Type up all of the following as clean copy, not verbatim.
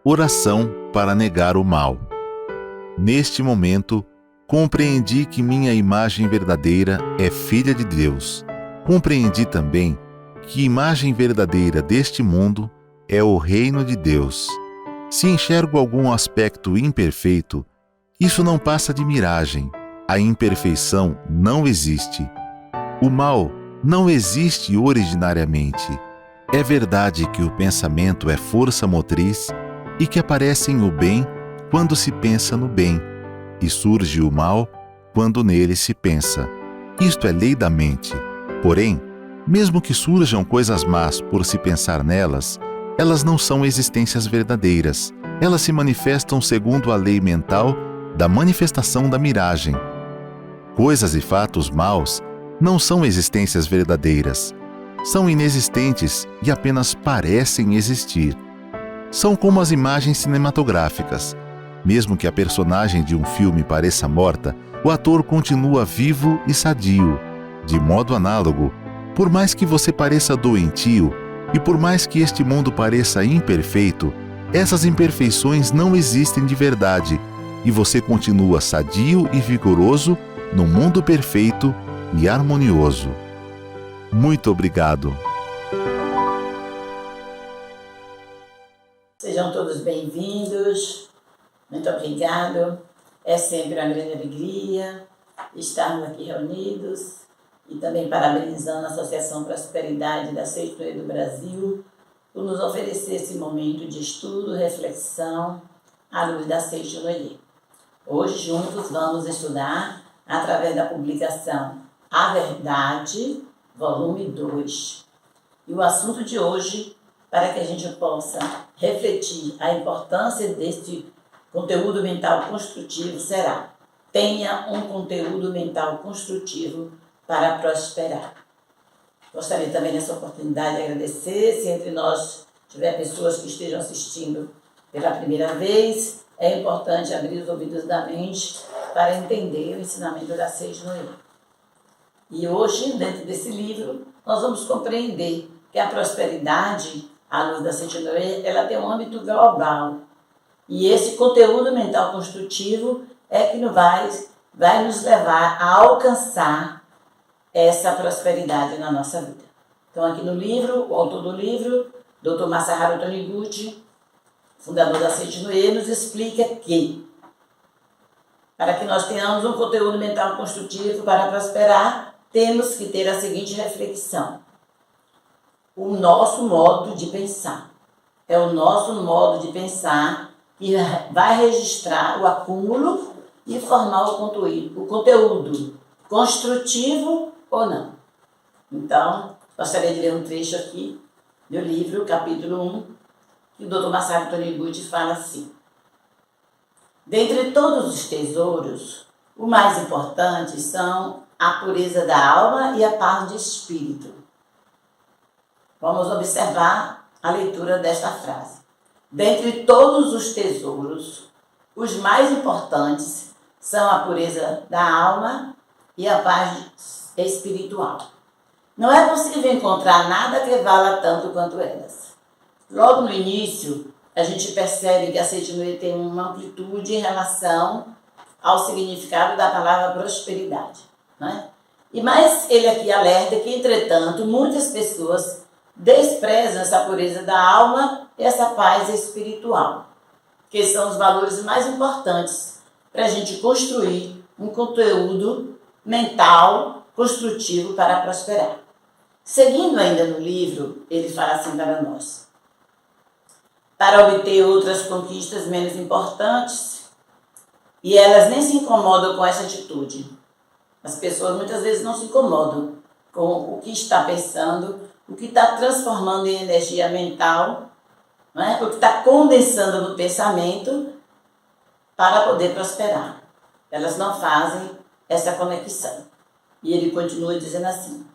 Oração para negar o mal. Neste momento, compreendi que minha imagem verdadeira é filha de Deus. Compreendi também que a imagem verdadeira deste mundo é o reino de Deus. Se enxergo algum aspecto imperfeito, isso não passa de miragem. A imperfeição não existe. O mal não existe originariamente. É verdade que o pensamento é força motriz e que aparece o bem quando se pensa no bem, e surge o mal quando nele se pensa. Isto é lei da mente. Porém, mesmo que surjam coisas más por se pensar nelas, elas não são existências verdadeiras. Elas se manifestam segundo a lei mental da manifestação da miragem. Coisas e fatos maus não são existências verdadeiras. São inexistentes e apenas parecem existir. São como as imagens cinematográficas. Mesmo que a personagem de um filme pareça morta, o ator continua vivo e sadio. De modo análogo, por mais que você pareça doentio e por mais que este mundo pareça imperfeito, essas imperfeições não existem de verdade e você continua sadio e vigoroso no mundo perfeito e harmonioso. Muito obrigado. Sejam todos bem-vindos. Muito obrigado. É sempre uma grande alegria estarmos aqui reunidos e também parabenizando a Associação Prosperidade da Seixo Noé do Brasil por nos oferecer esse momento de estudo, reflexão à luz da Seixo Noé. Hoje, juntos, vamos estudar através da publicação A Verdade, volume 2. E o assunto de hoje, para que a gente possa refletir a importância deste conteúdo mental construtivo, será: tenha um conteúdo mental construtivo para prosperar. Gostaria também nessa oportunidade de agradecer, se entre nós tiver pessoas que estejam assistindo pela primeira vez, é importante abrir os ouvidos da mente para entender o ensinamento da Seixo Noé. E hoje, dentro desse livro, nós vamos compreender que a prosperidade, à luz da Seixo Noé, ela tem um âmbito global. E esse conteúdo mental construtivo é que vai nos levar a alcançar essa prosperidade na nossa vida. Então, aqui no livro, o autor do livro, Dr. Masaharu Taniguchi, fundador da Seixo Noé, nos explica que, para que nós tenhamos um conteúdo mental construtivo para prosperar, temos que ter a seguinte reflexão: o nosso modo de pensar. É o nosso modo de pensar que vai registrar o acúmulo e formar o conteúdo construtivo ou não. Então, gostaria de ler um trecho aqui do livro, capítulo 1, que o Dr. Masaharu Taniguchi fala assim: dentre todos os tesouros, o mais importante são a pureza da alma e a paz de espírito. Vamos observar a leitura desta frase. Dentre todos os tesouros, os mais importantes são a pureza da alma e a paz espiritual. Não é possível encontrar nada que vala tanto quanto elas. Logo no início, a gente percebe que a Seixo Noé tem uma amplitude em relação ao significado da palavra prosperidade, não é? Mas ele aqui alerta que, entretanto, muitas pessoas desprezam essa pureza da alma e essa paz espiritual, que são os valores mais importantes para a gente construir um conteúdo mental construtivo para prosperar. Seguindo ainda no livro, ele fala assim para nós: para obter outras conquistas menos importantes, e elas nem se incomodam com essa atitude. As pessoas muitas vezes não se incomodam com o que está pensando, o que está transformando em energia mental, não é? O que está condensando no pensamento para poder prosperar. Elas não fazem essa conexão. E ele continua dizendo assim: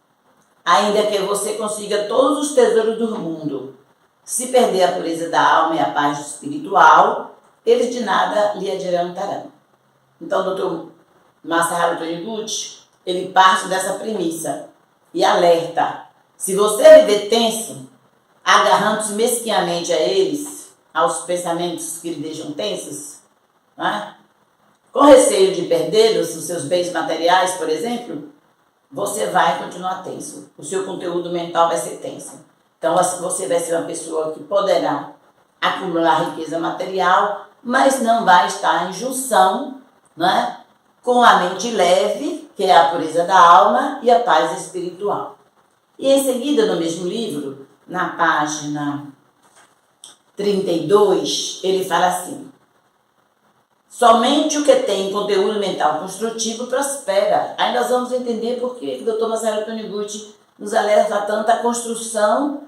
ainda que você consiga todos os tesouros do mundo, se perder a pureza da alma e a paz espiritual, eles de nada lhe adiantarão. Então, o Dr. Masaharu Taniguchi, ele parte dessa premissa e alerta: se você viver tenso, agarrando-se mesquinhamente a eles, aos pensamentos que lhe deixam tensos, né? Com receio de perder os seus bens materiais, por exemplo, você vai continuar tenso. O seu conteúdo mental vai ser tenso. Então, você vai ser uma pessoa que poderá acumular riqueza material, mas não vai estar em junção, né, com a mente leve, que é a pureza da alma, e a paz espiritual. E em seguida, no mesmo livro, na página 32, ele fala assim: somente o que tem conteúdo mental construtivo prospera. Aí nós vamos entender por que o Dr. Masaru Taniguchi nos alerta tanto à construção,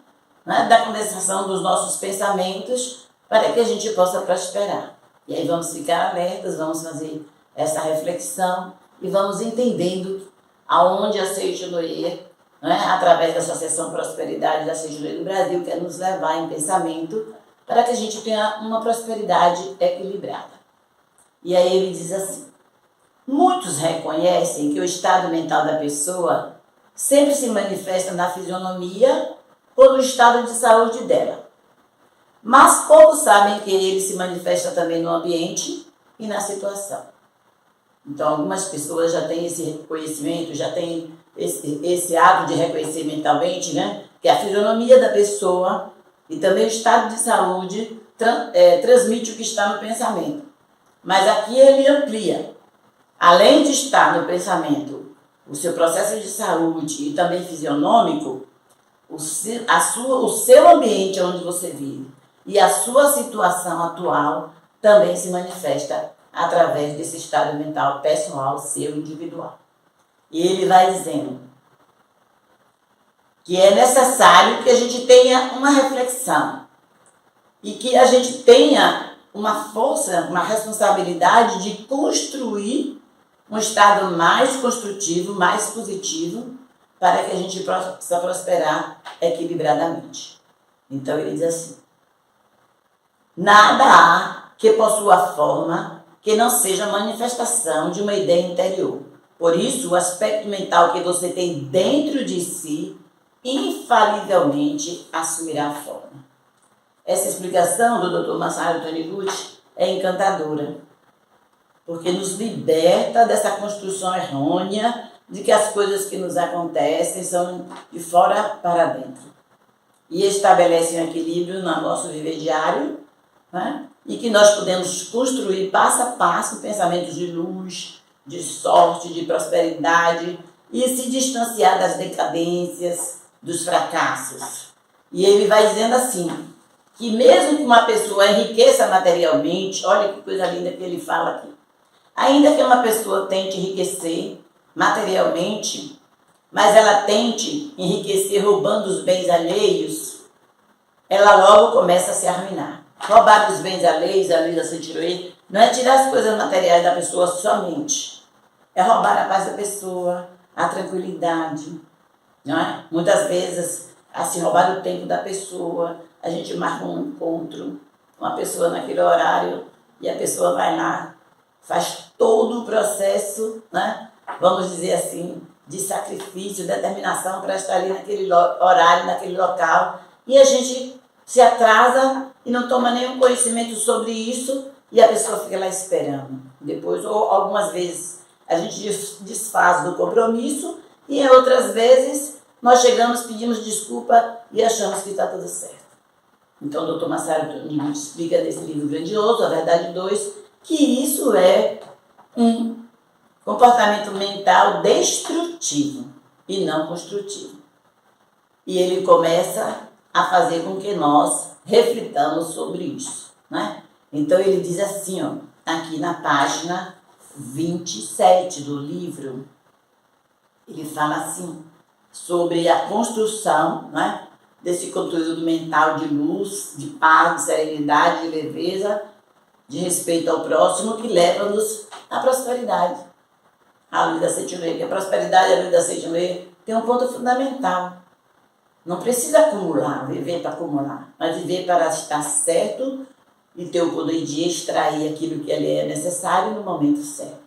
né, da condensação dos nossos pensamentos para que a gente possa prosperar. E aí vamos ficar alertas, vamos fazer essa reflexão e vamos entendendo aonde a Seiji-no-ie, né, através da Associação Prosperidade da Seiji-no-ie do Brasil, quer nos levar em pensamento para que a gente tenha uma prosperidade equilibrada. E aí ele diz assim: muitos reconhecem que o estado mental da pessoa sempre se manifesta na fisionomia ou no estado de saúde dela. Mas poucos sabem que ele se manifesta também no ambiente e na situação. Então, algumas pessoas já têm esse reconhecimento, já têm esse ato de reconhecer mentalmente, né? Que a fisionomia da pessoa e também o estado de saúde transmite o que está no pensamento. Mas aqui ele amplia. Além de estar no pensamento o seu processo de saúde e também fisionômico, o seu ambiente onde você vive e a sua situação atual também se manifesta através desse estado mental pessoal, seu, individual. E ele vai dizendo que é necessário que a gente tenha uma reflexão e que a gente tenha uma força, uma responsabilidade de construir um estado mais construtivo, mais positivo, para que a gente possa prosperar equilibradamente. Então ele diz assim: nada há que possua forma que não seja manifestação de uma ideia interior. Por isso, o aspecto mental que você tem dentro de si infalivelmente assumirá a forma. Essa explicação do Dr. Masaru Taniguchi é encantadora, porque nos liberta dessa construção errônea de que as coisas que nos acontecem são de fora para dentro. E estabelece um equilíbrio no nosso viver diário, né? E que nós podemos construir passo a passo pensamentos de luz, de sorte, de prosperidade e se distanciar das decadências, dos fracassos. E ele vai dizendo assim, que mesmo que uma pessoa enriqueça materialmente, olha que coisa linda que ele fala aqui, ainda que uma pessoa tente enriquecer materialmente, mas ela tente enriquecer roubando os bens alheios, ela logo começa a se arruinar. Roubar os bens alheios, a lei da Seiji-no-ie, não é tirar as coisas materiais da pessoa somente, é roubar a paz da pessoa, a tranquilidade, não é? Muitas vezes, assim, roubar o tempo da pessoa, a gente marca um encontro com uma pessoa naquele horário e a pessoa vai lá, faz todo o processo, né? Vamos dizer assim, de sacrifício, determinação para estar ali naquele horário, naquele local, e a gente se atrasa e não toma nenhum conhecimento sobre isso e a pessoa fica lá esperando. Depois, ou algumas vezes, a gente desfaz do compromisso e em outras vezes nós chegamos, pedimos desculpa e achamos que está tudo certo. Então, o Dr. Masaru Taniguchi explica nesse livro grandioso, A Verdade 2, que isso é um comportamento mental destrutivo e não construtivo. E ele começa a fazer com que nós reflitamos sobre isso, né? Então ele diz assim, ó, aqui na página 27 do livro, ele fala assim, sobre a construção, né, desse conteúdo mental de luz, de paz, de serenidade, de leveza, de respeito ao próximo, que leva-nos à prosperidade. A lei da Seiji-no-ie, que a prosperidade, a lei da Seiji-no-ie, tem um ponto fundamental. Não precisa acumular, viver para acumular, mas viver para estar certo e ter o poder de extrair aquilo que ele é necessário no momento certo.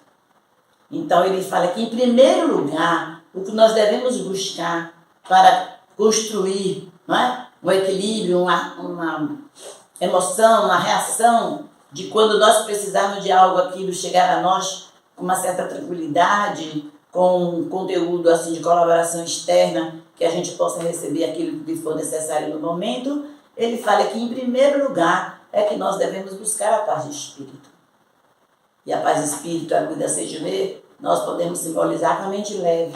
Então ele fala que, em primeiro lugar, o que nós devemos buscar para construir, não é, um equilíbrio, emoção, na reação de quando nós precisarmos de algo, aquilo chegar a nós com uma certa tranquilidade, com um conteúdo assim de colaboração externa, que a gente possa receber aquilo que for necessário no momento. Ele fala que, em primeiro lugar, é que nós devemos buscar a paz de espírito. E a paz de espírito, a vida Sejunê, nós podemos simbolizar com a mente leve.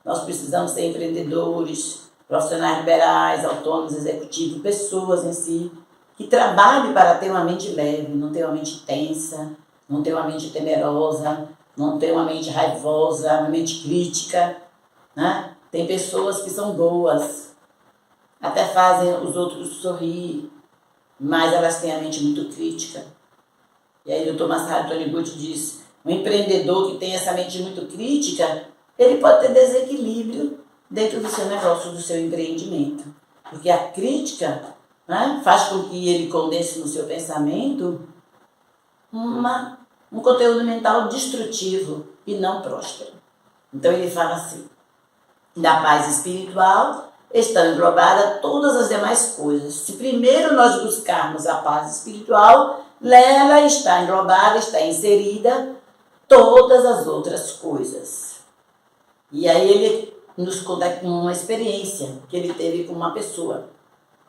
Nós precisamos ser empreendedores, profissionais liberais, autônomos, executivos, pessoas em si, que trabalhem para ter uma mente leve, não ter uma mente tensa, não ter uma mente temerosa, não ter uma mente raivosa, uma mente crítica, né? Tem pessoas que são boas, até fazem os outros sorrir, mas elas têm a mente muito crítica. E aí o Dr. Masaru Taniguchi diz, um empreendedor que tem essa mente muito crítica, ele pode ter desequilíbrio dentro do seu negócio, do seu empreendimento. Porque a crítica, né, faz com que ele condense no seu pensamento um conteúdo mental destrutivo e não próspero. Então ele fala assim, da paz espiritual estão englobadas todas as demais coisas. Se primeiro nós buscarmos a paz espiritual, nela está englobada, está inserida todas as outras coisas. E aí ele nos conta uma experiência que ele teve com uma pessoa,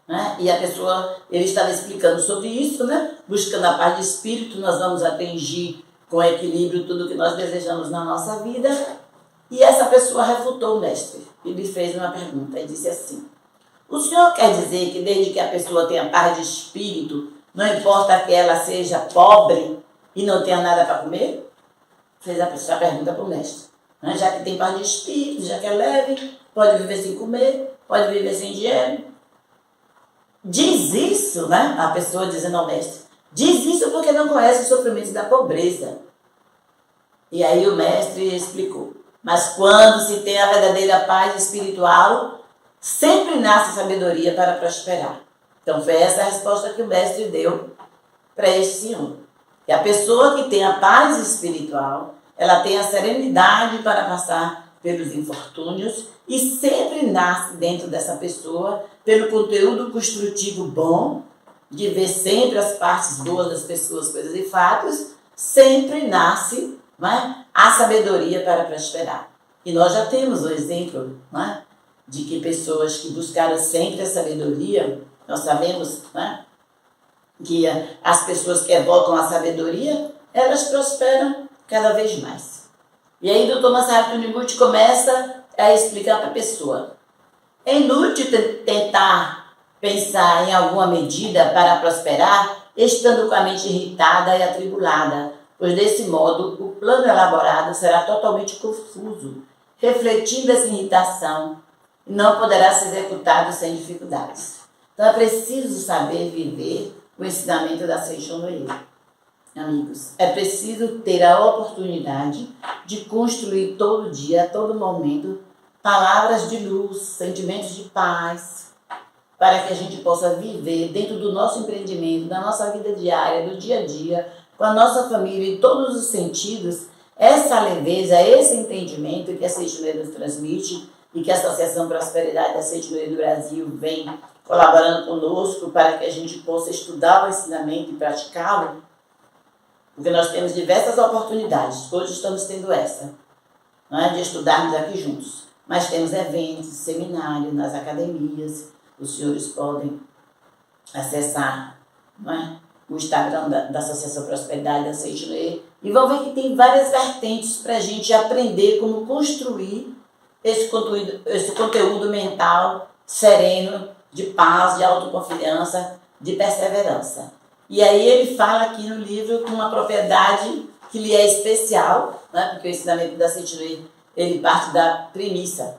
né? E a pessoa, ele estava explicando sobre isso, né? Buscando a paz de espírito, nós vamos atingir com equilíbrio tudo que nós desejamos na nossa vida. E essa pessoa refutou o mestre. Ele fez uma pergunta e disse assim, o senhor quer dizer que desde que a pessoa tenha paz de espírito, não importa que ela seja pobre e não tenha nada para comer? Fez a pergunta para o mestre. Já que tem paz de espírito, já que é leve, pode viver sem comer, pode viver sem dinheiro. Diz isso, né? A pessoa dizendo ao mestre, diz isso porque não conhece os sofrimentos da pobreza. E aí o mestre explicou, mas quando se tem a verdadeira paz espiritual, sempre nasce sabedoria para prosperar. Então foi essa a resposta que o mestre deu para este senhor. E a pessoa que tem a paz espiritual, ela tem a serenidade para passar pelos infortúnios e sempre nasce dentro dessa pessoa, pelo conteúdo construtivo bom, de ver sempre as partes boas das pessoas, coisas e fatos, sempre nasce, né, a sabedoria para prosperar. E nós já temos o exemplo, né, de que pessoas que buscaram sempre a sabedoria, nós sabemos, né, que as pessoas que evocam a sabedoria, elas prosperam cada vez mais. E aí o Dr. Masaru Taniguchi começa a explicar para a pessoa, é inútil tentar pensar em alguma medida para prosperar, estando com a mente irritada e atribulada, pois desse modo o plano elaborado será totalmente confuso, refletindo essa irritação, e não poderá ser executado sem dificuldades. Então é preciso saber viver o ensinamento da Seisho no Ei. Amigos, é preciso ter a oportunidade de construir todo dia, a todo momento, palavras de luz, sentimentos de paz, para que a gente possa viver dentro do nosso empreendimento, da nossa vida diária, do dia a dia, com a nossa família, em todos os sentidos, essa leveza, esse entendimento que a Seisho no Ei nos transmite e que a Associação Prosperidade da Seisho no Ei do Brasil vem colaborando conosco para que a gente possa estudar o ensinamento e praticá-lo, porque nós temos diversas oportunidades, hoje estamos tendo essa, não é, de estudarmos aqui juntos, mas temos eventos, seminários nas academias, os senhores podem acessar, não é, o Instagram da Associação Prosperidade da Seisho no Ei, e vão ver que tem várias vertentes para a gente aprender como construir esse conteúdo mental sereno, de paz, de autoconfiança, de perseverança. E aí ele fala aqui no livro com uma propriedade que lhe é especial, né? Porque o ensinamento da Seisho no Ei, ele parte da premissa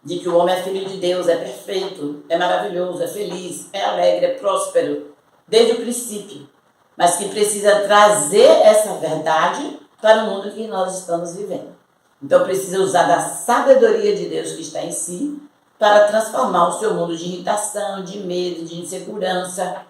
de que o homem é filho de Deus, é perfeito, é maravilhoso, é feliz, é alegre, é próspero, desde o princípio, mas que precisa trazer essa verdade para o mundo que nós estamos vivendo. Então precisa usar da sabedoria de Deus que está em si para transformar o seu mundo de irritação, de medo, de insegurança,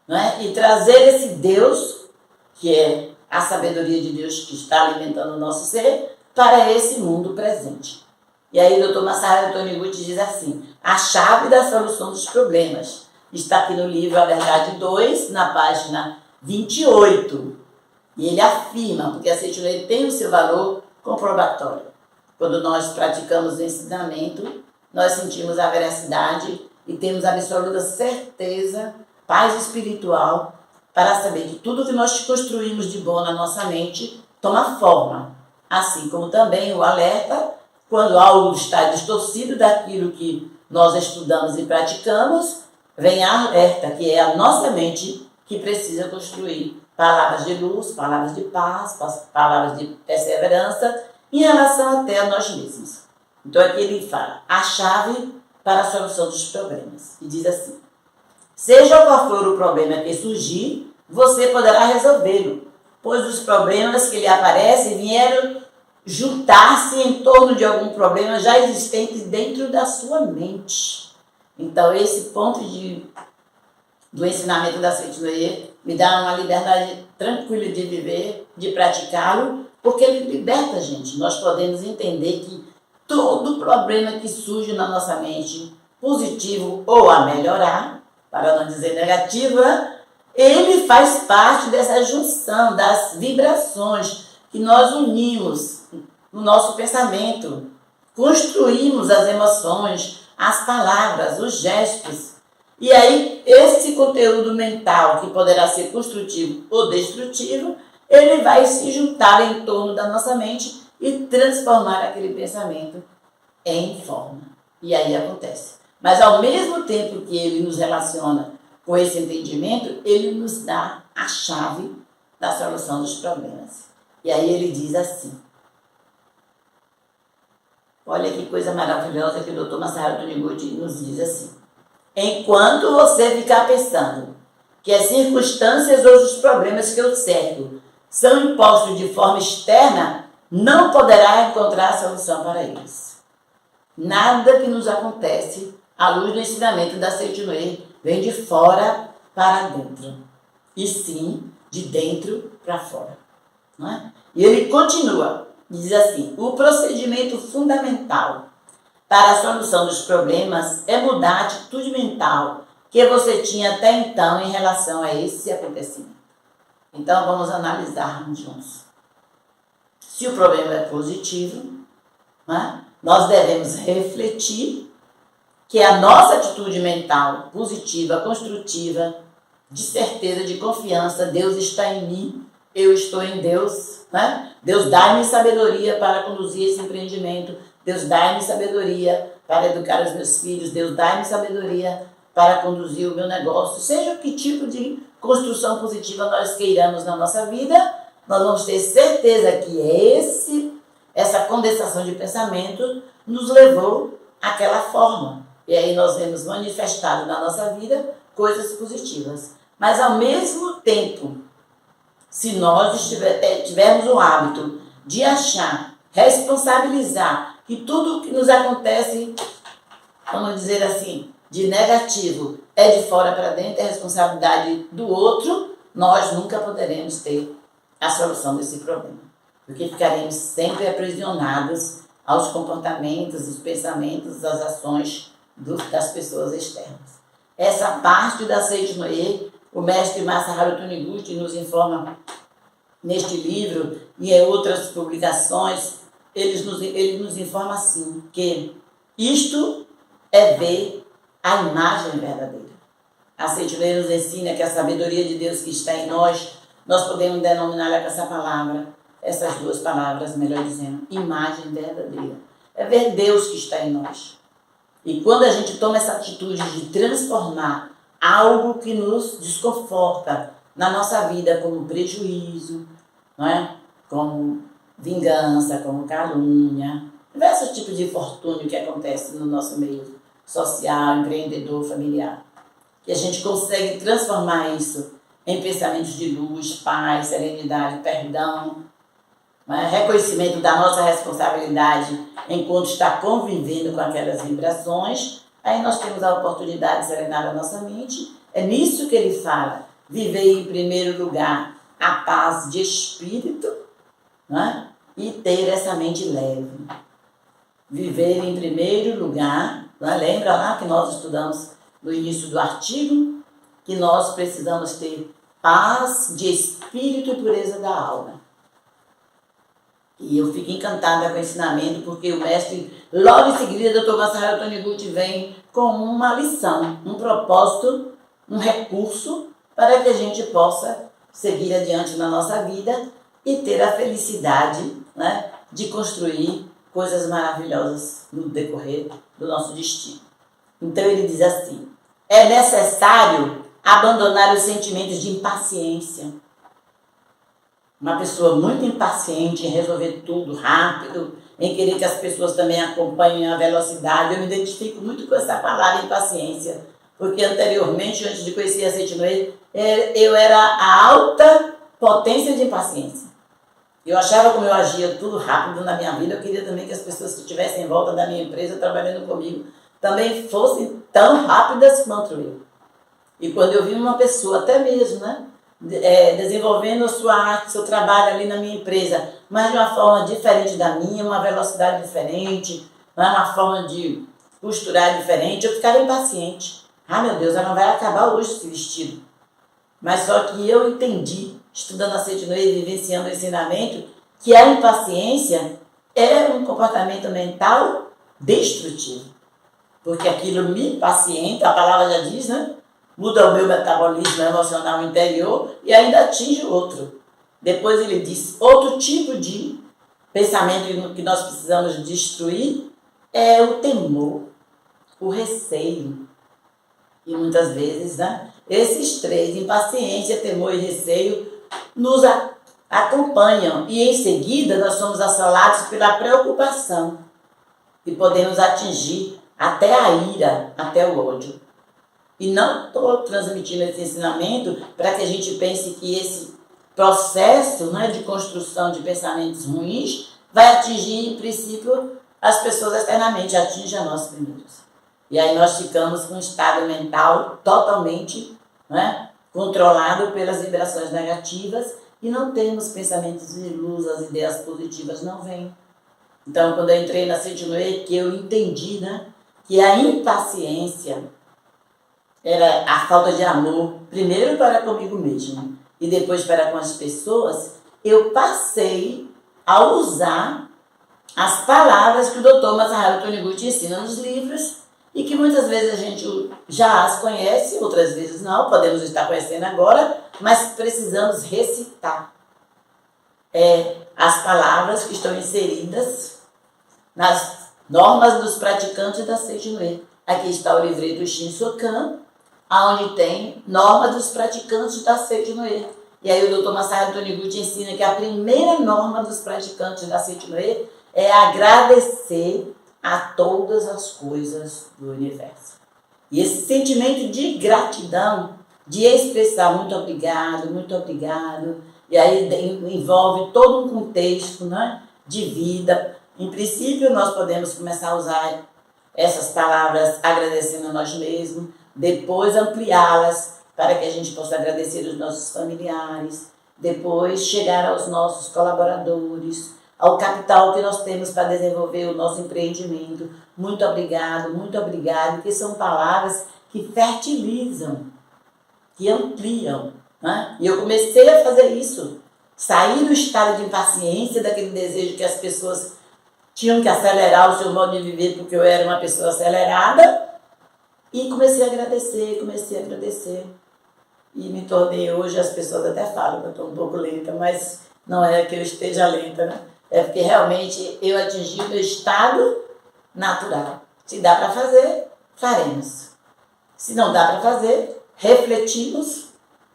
não é? E trazer esse Deus, que é a sabedoria de Deus que está alimentando o nosso ser, para esse mundo presente. E aí o Dr. Masaru Taniguchi diz assim, a chave da solução dos problemas está aqui no livro A Verdade 2, na página 28. E ele afirma, porque a aceitoria tem o seu valor comprobatório. Quando nós praticamos o ensinamento, nós sentimos a veracidade e temos absoluta certeza, paz espiritual, para saber que tudo que nós construímos de bom na nossa mente toma forma. Assim como também o alerta, quando algo está distorcido daquilo que nós estudamos e praticamos, vem a alerta, que é a nossa mente que precisa construir palavras de luz, palavras de paz, palavras de perseverança, em relação até a nós mesmos. Então aqui ele fala, a chave para a solução dos problemas. E diz assim, seja qual for o problema que surgir, você poderá resolvê-lo, pois os problemas que lhe aparecem vieram juntar-se em torno de algum problema já existente dentro da sua mente. Então esse ponto do ensinamento da Seitoria me dá uma liberdade tranquila de viver, de praticá-lo, porque ele liberta a gente. Nós podemos entender que todo problema que surge na nossa mente, positivo ou a melhorar, para não dizer negativa, ele faz parte dessa junção das vibrações que nós unimos no nosso pensamento, construímos as emoções, as palavras, os gestos. E aí, esse conteúdo mental, que poderá ser construtivo ou destrutivo, ele vai se juntar em torno da nossa mente e transformar aquele pensamento em forma. E aí acontece. Mas ao mesmo tempo que ele nos relaciona com esse entendimento, ele nos dá a chave da solução dos problemas. E aí ele diz assim, olha que coisa maravilhosa que o Dr. Masaharu Taniguchi nos diz assim, enquanto você ficar pensando que as circunstâncias ou os problemas que eu cerco são impostos de forma externa, não poderá encontrar a solução para eles. Nada que nos acontece à luz do ensinamento da Seitoria vem de fora para dentro, e sim de dentro para fora. Não é? E ele continua, diz assim, o procedimento fundamental para a solução dos problemas é mudar a atitude mental que você tinha até então em relação a esse acontecimento. Então vamos analisar juntos. Se o problema é positivo, né, nós devemos refletir que a nossa atitude mental positiva, construtiva, de certeza, de confiança, Deus está em mim, eu estou em Deus, né? Deus dá-me sabedoria para conduzir esse empreendimento, Deus dá-me sabedoria para educar os meus filhos, Deus dá-me sabedoria para conduzir o meu negócio, seja que tipo de construção positiva nós queiramos na nossa vida, nós vamos ter certeza que essa condensação de pensamento nos levou àquela forma. E aí nós vemos manifestado na nossa vida coisas positivas. Mas ao mesmo tempo, se nós tivermos o hábito de achar, responsabilizar que tudo que nos acontece, vamos dizer assim, de negativo é de fora para dentro, é responsabilidade do outro, nós nunca poderemos ter a solução desse problema. Porque ficaremos sempre aprisionados aos comportamentos, os pensamentos, as ações das pessoas externas. Essa parte da Seitoria, o mestre Masaharu Taniguchi nos informa neste livro e em outras publicações, ele nos informa assim, que isto é ver a imagem verdadeira. A Seitoria nos ensina que a sabedoria de Deus que está em nós podemos denominá-la com essa palavra, essas duas palavras, melhor dizendo, imagem verdadeira. É ver Deus que está em nós. E quando a gente toma essa atitude de transformar algo que nos desconforta na nossa vida, como prejuízo, não é? Como vingança, como calúnia, diversos tipos de infortúnio que acontece no nosso meio social, empreendedor, familiar. E a gente consegue transformar isso em pensamentos de luz, paz, serenidade, perdão, né? Reconhecimento da nossa responsabilidade enquanto está convivendo com aquelas vibrações, aí nós temos a oportunidade de serenar a nossa mente. É nisso que ele fala, viver em primeiro lugar a paz de espírito, né? E ter essa mente leve. Viver em primeiro lugar, né? Lembra lá que nós estudamos no início do artigo, que nós precisamos ter paz de espírito e pureza da alma. E eu fico encantada com o ensinamento, porque o mestre, logo em seguida, o Dr. Masaharu Taniguchi vem com uma lição, um propósito, um recurso para que a gente possa seguir adiante na nossa vida e ter a felicidade, né, de construir coisas maravilhosas no decorrer do nosso destino. Então ele diz assim: é necessário abandonar os sentimentos de impaciência. Uma pessoa muito impaciente em resolver tudo rápido, em querer que as pessoas também acompanhem a velocidade. Eu me identifico muito com essa palavra impaciência, porque anteriormente, antes de conhecer a Seitinoe, eu era a alta potência de impaciência. Eu achava como eu agia tudo rápido na minha vida, eu queria também que as pessoas que estivessem em volta da minha empresa trabalhando comigo também fossem tão rápidas quanto eu. E quando eu vi uma pessoa, até mesmo, né, desenvolvendo a sua arte, seu trabalho ali na minha empresa, mas de uma forma diferente da minha, uma velocidade diferente, uma forma de costurar diferente, eu ficava impaciente. Ah, meu Deus, ela não vai acabar hoje esse vestido. Mas só que eu entendi, estudando a Seitinoe e vivenciando o ensinamento, que a impaciência é um comportamento mental destrutivo. Porque aquilo me impacienta, a palavra já diz, né? Muda o meu metabolismo emocional interior e ainda atinge o outro. Depois ele diz, outro tipo de pensamento que nós precisamos destruir é o temor, o receio. E muitas vezes, né, esses três, impaciência, temor e receio, nos acompanham. E em seguida nós somos assolados pela preocupação. E podemos atingir até a ira, até o ódio. E não estou transmitindo esse ensinamento para que a gente pense que esse processo, né, de construção de pensamentos ruins vai atingir, em princípio, as pessoas externamente, atinge a nós primeiros. E aí nós ficamos com um estado mental totalmente, né, controlado pelas vibrações negativas e não temos pensamentos de luz, as ideias positivas não vêm. Então, quando eu entrei na Seitinoe, que eu entendi, né, que a impaciência era a falta de amor, primeiro para comigo mesmo e depois para com as pessoas, eu passei a usar as palavras que o Dr. Masaharu Taniguchi ensina nos livros e que muitas vezes a gente já as conhece, outras vezes não, podemos estar conhecendo agora, mas precisamos recitar as palavras que estão inseridas nas normas dos praticantes da Seitinoe. Aqui está o livreto do Shinsokan, onde tem normas dos praticantes da Seitinoe. E aí o Dr. Masaharu Taniguchi ensina que a primeira norma dos praticantes da Seitinoe é agradecer a todas as coisas do universo. E esse sentimento de gratidão, de expressar muito obrigado, e aí envolve todo um contexto, né, de vida. Em princípio, nós podemos começar a usar essas palavras agradecendo a nós mesmos, depois ampliá-las para que a gente possa agradecer os nossos familiares, depois chegar aos nossos colaboradores, ao capital que nós temos para desenvolver o nosso empreendimento. Muito obrigado, que são palavras que fertilizam, que ampliam, né? E eu comecei a fazer isso, sair do estado de impaciência, daquele desejo que as pessoas tinham que acelerar o seu modo de viver porque eu era uma pessoa acelerada, e comecei a agradecer. E me tornei hoje, as pessoas até falam que eu estou um pouco lenta, mas não é que eu esteja lenta, né? É porque realmente eu atingi o meu estado natural. Se dá para fazer, faremos. Se não dá para fazer, refletimos,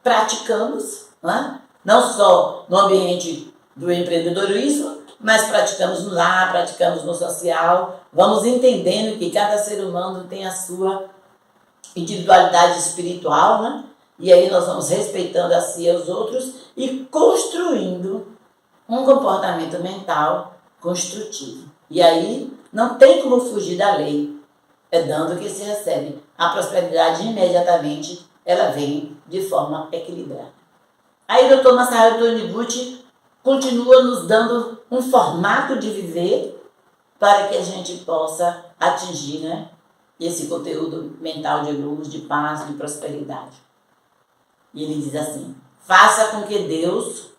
praticamos, né? Não só no ambiente do empreendedorismo, mas praticamos no lar, praticamos no social. Vamos entendendo que cada ser humano tem a sua individualidade espiritual, né? E aí nós vamos respeitando a si e aos outros e construindo um comportamento mental construtivo. E aí não tem como fugir da lei. É dando que se recebe. A prosperidade imediatamente ela vem de forma equilibrada. Aí o Dr. Masaharu Taniguchi continua nos dando um formato de viver para que a gente possa atingir, né, esse conteúdo mental de luz, de paz, de prosperidade. E ele diz assim: faça com que Deus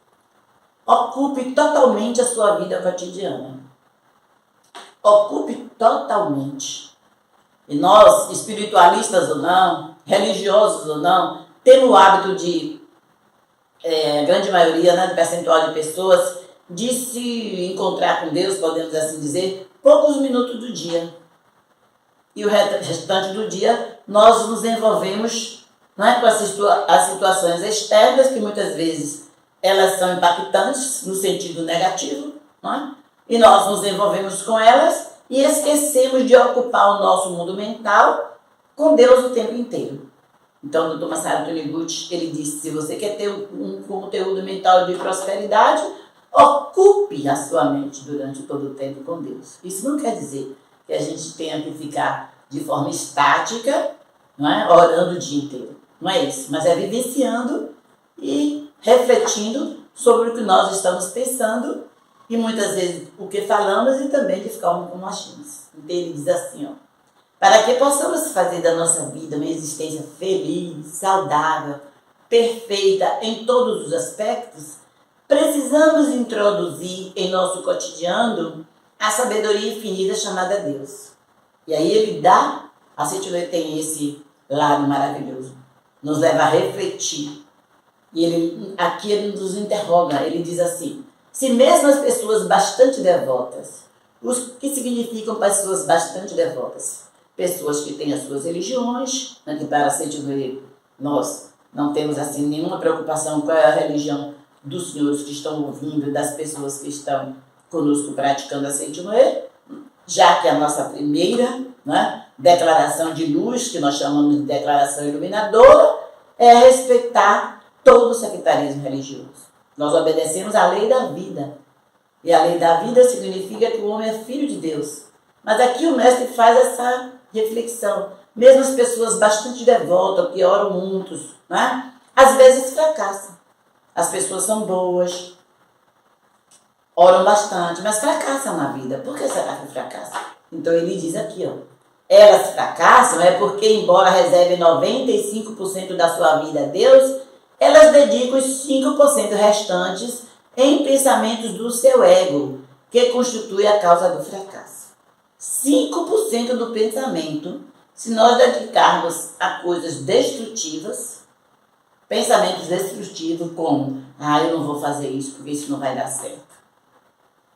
ocupe totalmente a sua vida cotidiana. Ocupe totalmente. E nós, espiritualistas ou não, religiosos ou não, temos o hábito de, a grande maioria, né, do percentual de pessoas, de se encontrar com Deus, podemos assim dizer, poucos minutos do dia. E o restante do dia nós nos envolvemos, não é, com as situações externas, que muitas vezes elas são impactantes no sentido negativo, não é? E nós nos envolvemos com elas e esquecemos de ocupar o nosso mundo mental com Deus o tempo inteiro. Então, o Dr. Masaru Taniguchi, ele disse: se você quer ter um conteúdo mental de prosperidade, ocupe a sua mente durante todo o tempo com Deus. Isso não quer dizer que a gente tenha que ficar de forma estática, não é, orando o dia inteiro. Não é isso, mas é vivenciando e refletindo sobre o que nós estamos pensando e muitas vezes o que falamos e também de forma como agimos. Então ele diz assim, ó: para que possamos fazer da nossa vida uma existência feliz, saudável, perfeita em todos os aspectos, precisamos introduzir em nosso cotidiano a sabedoria infinita chamada Deus. E aí ele dá, a Sentinela tem esse lado maravilhoso, nos leva a refletir. E ele nos interroga, ele diz assim: se mesmo as pessoas bastante devotas, o que significam pessoas bastante devotas? Pessoas que têm as suas religiões, né, que para Sentinela nós não temos assim nenhuma preocupação com a religião dos senhores que estão ouvindo, das pessoas que estão conosco praticando a Sentinela, já que a nossa primeira, né, declaração de luz, que nós chamamos de declaração iluminadora, é respeitar todo o sectarismo religioso. Nós obedecemos à lei da vida. E a lei da vida significa que o homem é filho de Deus. Mas aqui o mestre faz essa reflexão. Mesmo as pessoas bastante devotas, que oram muitos, né, às vezes fracassam. As pessoas são boas, oram bastante, mas fracassam na vida. Por que será que fracassam? Então ele diz aqui, ó: elas fracassam é porque, embora reservem 95% da sua vida a Deus, elas dedicam os 5% restantes em pensamentos do seu ego, que constitui a causa do fracasso. 5% do pensamento, se nós dedicarmos a coisas destrutivas, pensamentos destrutivos como: eu não vou fazer isso porque isso não vai dar certo.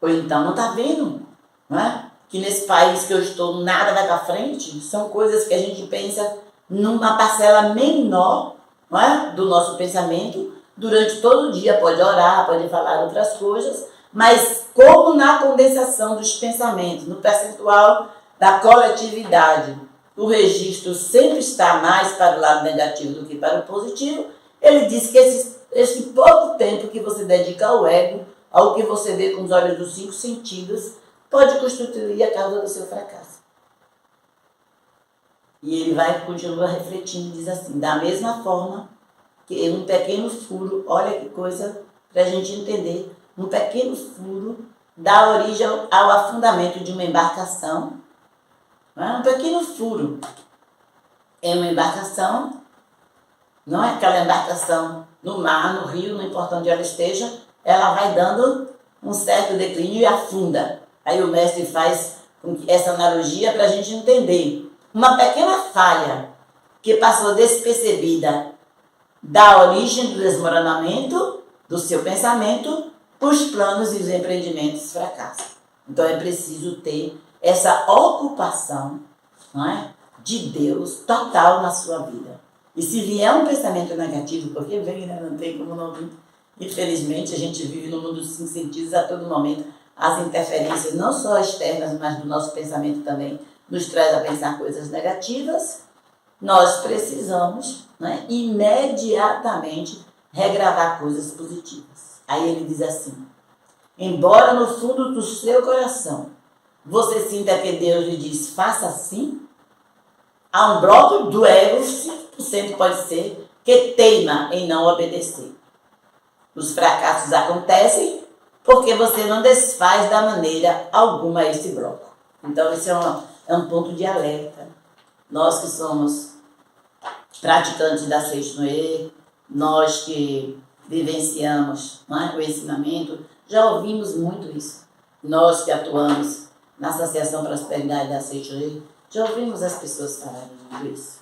Ou então, não está vendo, não é? Que nesse país que eu estou nada vai para frente? São coisas que a gente pensa numa parcela menor, não é, do nosso pensamento. Durante todo o dia pode orar, pode falar outras coisas, mas como na condensação dos pensamentos, no percentual da coletividade, o registro sempre está mais para o lado negativo do que para o positivo, ele diz que esse pouco tempo que você dedica ao ego, ao que você vê com os olhos dos 5 sentidos, pode constituir a causa do seu fracasso. E ele vai continuar refletindo e diz assim: da mesma forma que um pequeno furo, olha que coisa para a gente entender, um pequeno furo dá origem ao afundamento de uma embarcação. Um pequeno furo em uma embarcação, não é aquela embarcação no mar, no rio, não importa onde ela esteja, ela vai dando um certo declínio e afunda. Aí o mestre faz essa analogia para a gente entender. Uma pequena falha que passou despercebida dá origem do desmoronamento do seu pensamento, os planos e os empreendimentos fracassam. Então é preciso ter essa ocupação, não é, de Deus total na sua vida. E se vier um pensamento negativo, porque vem, né? Não tem como não vir. Infelizmente, a gente vive no mundo dos 5 sentidos a todo momento. As interferências, não só externas, mas do nosso pensamento também, nos traz a pensar coisas negativas. Nós precisamos, né, imediatamente regravar coisas positivas. Aí ele diz assim: embora no fundo do seu coração você sinta que Deus lhe diz faça assim, há um bloco do ego, 5% pode ser, que teima em não obedecer. Os fracassos acontecem porque você não desfaz da maneira alguma esse bloco. Então esse é um ponto de alerta nós que somos praticantes da Seixinoe, nós que vivenciamos, não é, o ensinamento, já ouvimos muito isso. Nós que atuamos na Associação Prosperidade da Seixinoe, já ouvimos as pessoas falarem muito isso.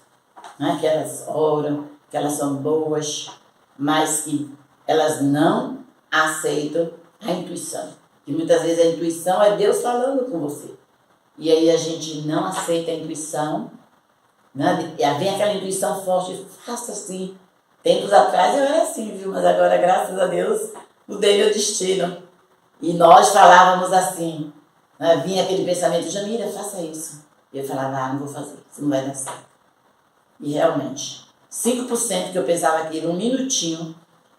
Não é? Que elas oram, que elas são boas, mas que elas não aceitam a intuição. E muitas vezes a intuição é Deus falando com você. E aí a gente não aceita a intuição, né? E vem aquela intuição forte, faça assim. Tempos atrás eu era assim, viu? Mas agora, graças a Deus, mudei meu destino. E nós falávamos assim, né? Vinha aquele pensamento, Jamila, faça isso. E eu falava, não vou fazer, isso não vai dar certo. E realmente, 5% que eu pensava aquilo, um minutinho,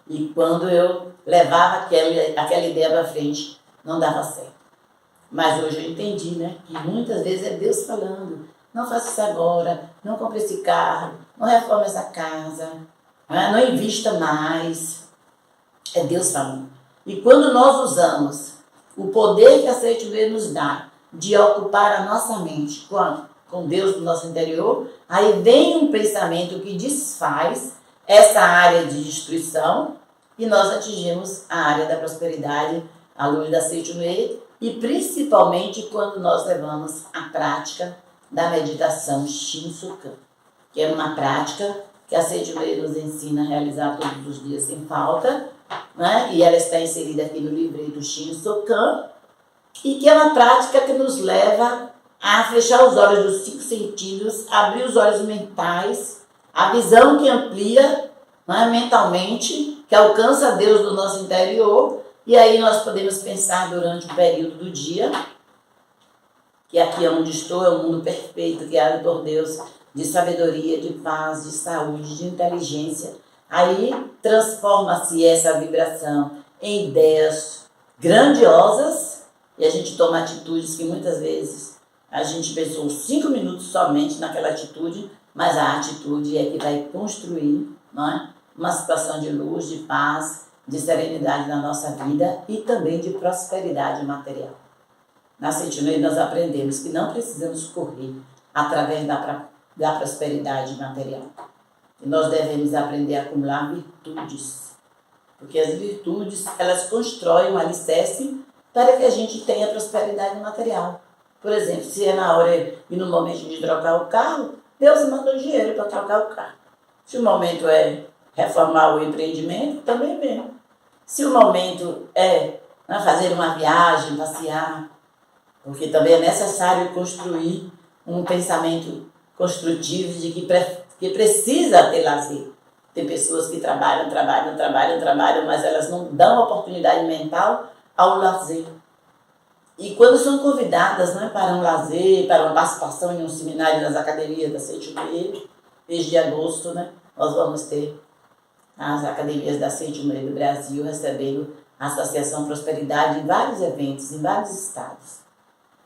e quando eu levava aquela ideia para frente, não dava certo. Mas hoje eu entendi, né? Que muitas vezes é Deus falando, não faça isso agora, não compre esse carro, não reforme essa casa, não invista mais. É Deus falando. E quando nós usamos o poder que a Seixinoe nos dá de ocupar a nossa mente com Deus no nosso interior, aí vem um pensamento que desfaz essa área de destruição e nós atingimos a área da prosperidade à luz da Seixinoe e principalmente quando nós levamos a prática da meditação Shinsokan, que é uma prática que a Seixinoe nos ensina a realizar todos os dias sem falta, né? E ela está inserida aqui no livreto Shinsokan, e que é uma prática que nos leva a fechar os olhos dos 5 sentidos, abrir os olhos mentais, a visão que amplia, né, mentalmente, que alcança Deus do nosso interior, e aí nós podemos pensar durante o período do dia, que aqui onde estou é um mundo perfeito, criado por Deus, de sabedoria, de paz, de saúde, de inteligência. Aí transforma-se essa vibração em ideias grandiosas e a gente toma atitudes que muitas vezes a gente pensou 5 minutos somente naquela atitude, mas a atitude é que vai construir, não é? Uma situação de luz, de paz, de serenidade na nossa vida e também de prosperidade material. Na Seixinoe nós aprendemos que não precisamos correr através da prosperidade material. E nós devemos aprender a acumular virtudes. Porque as virtudes, elas constroem um alicerce para que a gente tenha prosperidade material. Por exemplo, se é na hora e no momento de trocar o carro, Deus manda o dinheiro para trocar o carro. Se o momento é reformar o empreendimento, também vem. Se o momento é fazer uma viagem, passear, porque também é necessário construir um pensamento construtivo de que precisa ter lazer. Tem pessoas que trabalham, mas elas não dão oportunidade mental ao lazer. E quando são convidadas, né, para um lazer, para uma participação em um seminário nas academias da Seixinoe, mês de agosto, né, nós vamos ter as academias da Seixinoe do Brasil recebendo a Associação Prosperidade em vários eventos, em vários estados.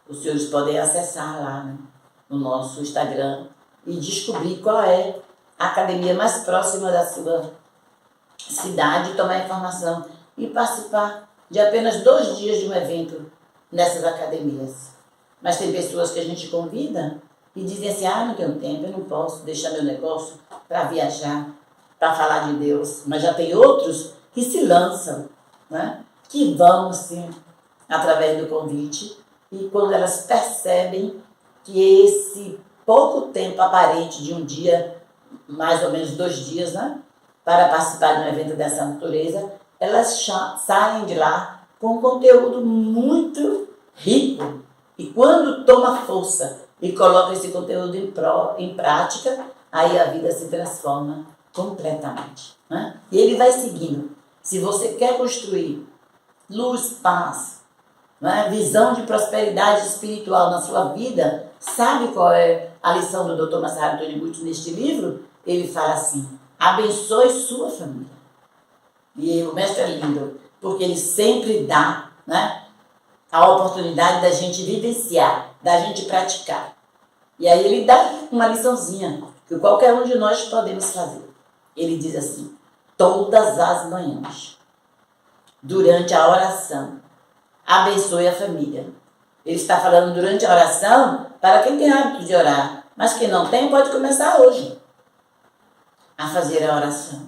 Os senhores podem acessar lá, né, no nosso Instagram e descobrir qual é a academia mais próxima da sua cidade, tomar informação e participar de apenas 2 dias de um evento nessas academias. Mas tem pessoas que a gente convida e dizem assim, não tenho tempo, eu não posso deixar meu negócio para viajar, para falar de Deus. Mas já tem outros que se lançam, né? Que vão, sim, através do convite. E quando elas percebem que esse pouco tempo aparente de um dia, mais ou menos 2 dias, né, para participar de um evento dessa natureza, elas saem de lá com um conteúdo muito rico. E quando toma força e coloca esse conteúdo em prática, aí a vida se transforma completamente, né? E ele vai seguindo. Se você quer construir luz, paz, né, visão de prosperidade espiritual na sua vida, sabe qual é a lição do Dr. Masaru Taniguchi neste livro? Ele fala assim, abençoe sua família. E o mestre é lindo, porque ele sempre dá, né, a oportunidade da gente vivenciar, da gente praticar. E aí ele dá uma liçãozinha que qualquer um de nós podemos fazer. Ele diz assim, todas as manhãs, durante a oração, abençoe a família. Ele está falando durante a oração para quem tem hábito de orar, Mas quem não tem pode começar hoje a fazer a oração.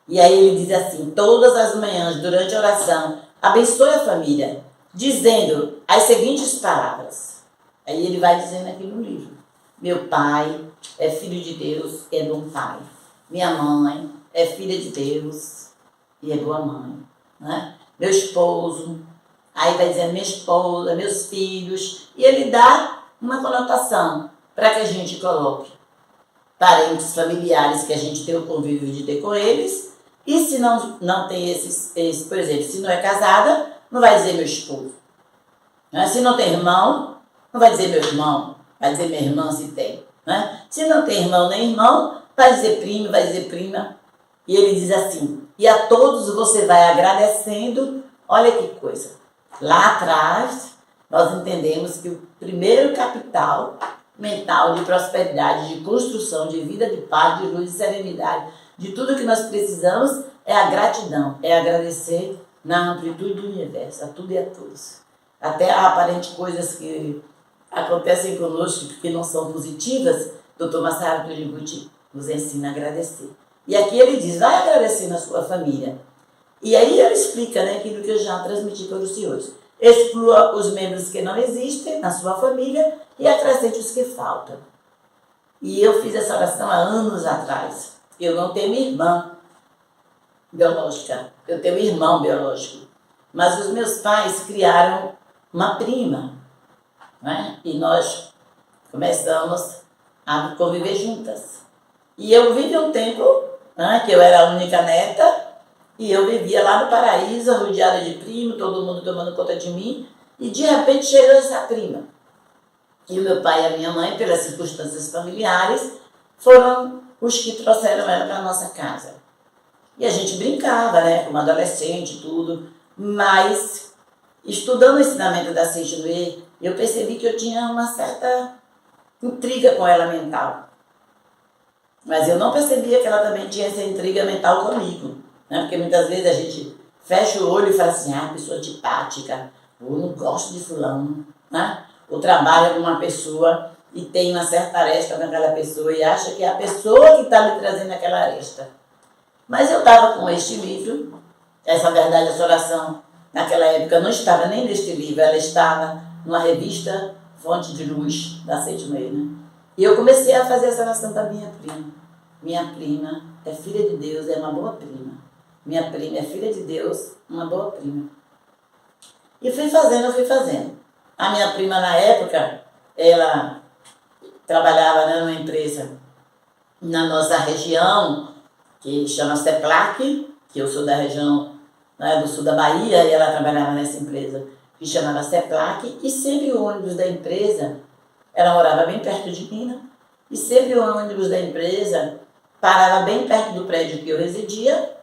E aí ele diz assim, todas as manhãs, durante a oração, abençoe a família, dizendo as seguintes palavras. Aí ele vai dizendo aqui no livro. Meu pai é filho de Deus, é bom pai. Minha mãe é filha de Deus e é boa mãe. Né? Meu esposo, aí vai dizendo minha esposa, meus filhos. E ele dá uma conotação para que a gente coloque parentes, familiares que a gente tem o convívio de ter com eles. E se não tem esses, por exemplo, se não é casada, não vai dizer meu esposo. Né? Se não tem irmão, não vai dizer meu irmão, vai dizer minha irmã se tem. Né? Se não tem irmão nem irmão, vai dizer primo, vai dizer prima. E ele diz assim, e a todos você vai agradecendo. Olha que coisa. Lá atrás, nós entendemos que o primeiro capital mental de prosperidade, de construção, de vida, de paz, de luz, de serenidade, de tudo que nós precisamos é a gratidão, é agradecer na amplitude do universo, a tudo e a todos. Até aparente coisas que acontecem conosco que não são positivas, Dr. Masaru Taniguchi nos ensina a agradecer. E aqui ele diz, vai agradecer na sua família. E aí ele explica, né, aquilo que eu já transmiti para os senhores. Exclua os membros que não existem na sua família e acrescente os que faltam. E eu fiz essa oração há anos atrás. Eu não tenho irmã biológica, eu tenho irmão biológico. Mas os meus pais criaram uma prima, né? E nós começamos a conviver juntas. E eu vivi um tempo, né, que eu era a única neta, e eu vivia lá no paraíso, rodeada de primo, todo mundo tomando conta de mim, e de repente chegou essa prima. E o meu pai e a minha mãe, pelas circunstâncias familiares, foram os que trouxeram ela para a nossa casa. E a gente brincava, né, como adolescente e tudo, mas estudando o ensinamento da Seijue, eu percebi que eu tinha uma certa intriga com ela mental. Mas eu não percebia que ela também tinha essa intriga mental comigo, né, porque muitas vezes a gente fecha o olho e fala assim, pessoa antipática, ou não gosto de fulano, né, ou trabalha com uma pessoa e tem uma certa aresta com aquela pessoa e acha que é a pessoa que está lhe trazendo aquela aresta. Mas eu estava com este livro, essa verdade, essa oração, naquela época não estava nem neste livro, ela estava numa revista Fonte de Luz, da Seijue, né? E eu comecei a fazer essa oração para minha prima. Minha prima é filha de Deus, é uma boa prima. Minha prima é filha de Deus, uma boa prima. E fui fazendo. A minha prima, na época, ela trabalhava, né, numa empresa na nossa região, que chama CEPLAC, que eu sou da região, né, do sul da Bahia, e ela trabalhava nessa empresa que chamava CEPLAC, e sempre o ônibus da empresa, ela morava bem perto de mim, né? E sempre o ônibus da empresa parava bem perto do prédio que eu residia,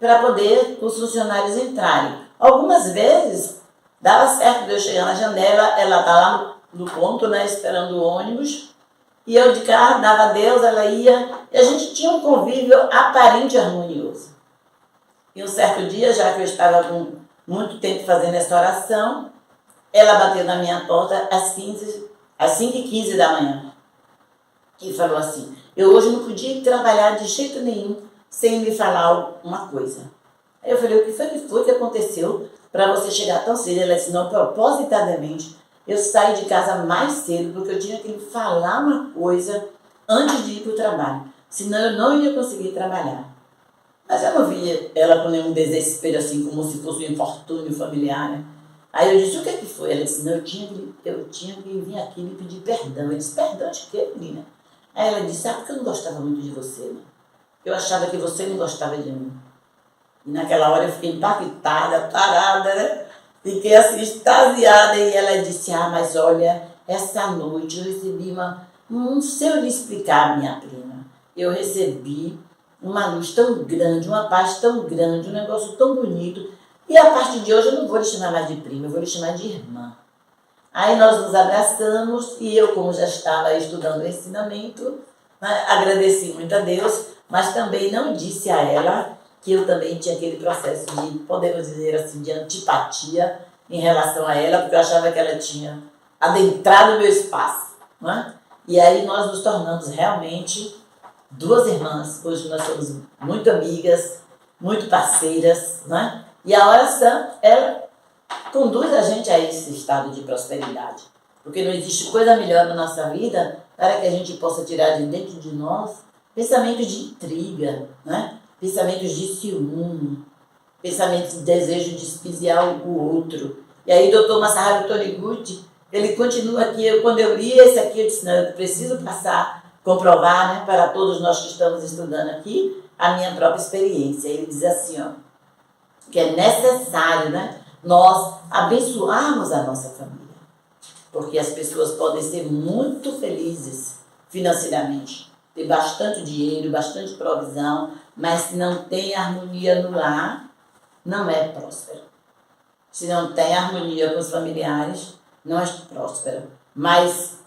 para poder os funcionários entrarem. Algumas vezes dava certo de eu chegar na janela, ela tá lá no ponto, né, esperando o ônibus, e eu de carro dava adeus, ela ia, e a gente tinha um convívio aparente e harmonioso. E um certo dia, já que eu estava com muito tempo fazendo essa oração, ela bateu na minha porta às 5h15 da manhã e falou assim, eu hoje não podia trabalhar de jeito nenhum sem me falar uma coisa. Aí eu falei, o que foi que aconteceu para você chegar tão cedo? Ela disse, não, propositadamente, eu saí de casa mais cedo porque eu tinha que lhe falar uma coisa antes de ir para o trabalho, senão eu não ia conseguir trabalhar. Mas eu não via ela com nenhum desespero, assim, como se fosse um infortúnio familiar, né? Aí eu disse, o que foi? Ela disse, não, eu tinha que vir aqui me pedir perdão. Eu disse, perdão de quê, menina? Aí ela disse, porque eu não gostava muito de você, né? Eu achava que você não gostava de mim. E naquela hora eu fiquei impactada, parada, né? Fiquei assim, extasiada. E ela disse, mas olha, essa noite eu recebi não sei eu lhe explicar, minha prima. Eu recebi uma luz tão grande, uma paz tão grande, um negócio tão bonito. E a partir de hoje eu não vou lhe chamar mais de prima, eu vou lhe chamar de irmã. Aí nós nos abraçamos e eu, como já estava estudando o ensinamento, né, agradeci muito a Deus, mas também não disse a ela que eu também tinha aquele processo de, podemos dizer assim, de antipatia em relação a ela, porque eu achava que ela tinha adentrado o meu espaço. Né? E aí nós nos tornamos realmente duas irmãs. Hoje nós somos muito amigas, muito parceiras, né? E a oração, ela conduz a gente a esse estado de prosperidade. Porque não existe coisa melhor na nossa vida para que a gente possa tirar de dentro de nós pensamentos de intriga, né? Pensamentos de ciúme, pensamentos de desejo de espiziar o outro. E aí o Dr. Masaharu Taniguchi, ele continua aqui, quando eu li esse aqui, eu disse, não, eu preciso comprovar, né, para todos nós que estamos estudando aqui, a minha própria experiência. Ele diz assim, ó, que é necessário, né, nós abençoarmos a nossa família. Porque as pessoas podem ser muito felizes financeiramente, ter bastante dinheiro, bastante provisão, mas se não tem harmonia no lar, não é próspero. Se não tem harmonia com os familiares, não é próspero. Mas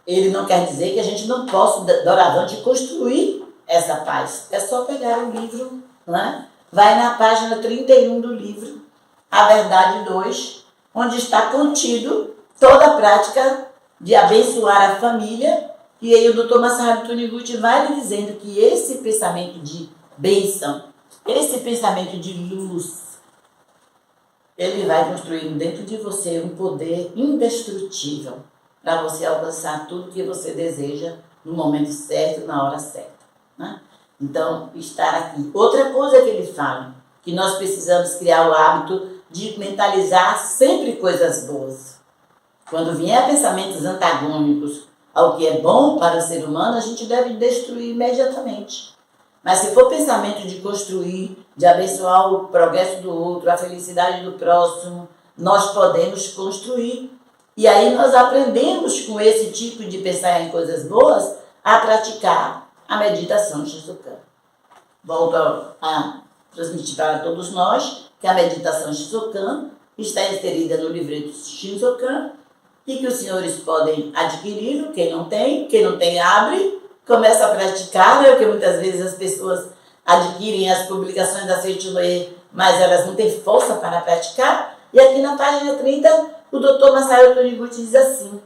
ele não quer dizer que a gente não possa, doravante, construir essa paz. É só pegar o livro, né? Vai na página 31 do livro, A Verdade 2, onde está contido toda a prática de abençoar a família. E aí o Dr. Masaharu Taniguchi vai lhe dizendo que esse pensamento de bênção, esse pensamento de luz, ele vai construindo dentro de você um poder indestrutível para você alcançar tudo que você deseja no momento certo, na hora certa, né? Então, estar aqui. Outra coisa que ele fala, que nós precisamos criar o hábito de mentalizar sempre coisas boas. Quando vier pensamentos antagônicos ao que é bom para o ser humano, a gente deve destruir imediatamente. Mas se for pensamento de construir, de abençoar o progresso do outro, a felicidade do próximo, nós podemos construir. E aí nós aprendemos com esse tipo de pensar em coisas boas a praticar a meditação Shisokan. Volto a transmitir para todos nós que a meditação Shisokan está inserida no livreto Shisokan e que os senhores podem adquiri-lo, quem não tem abre, começa a praticar, né? Porque muitas vezes as pessoas adquirem as publicações da Seitinoe, mas elas não têm força para praticar. E aqui na página 30, o Dr. Masaharu Taniguchi diz assim: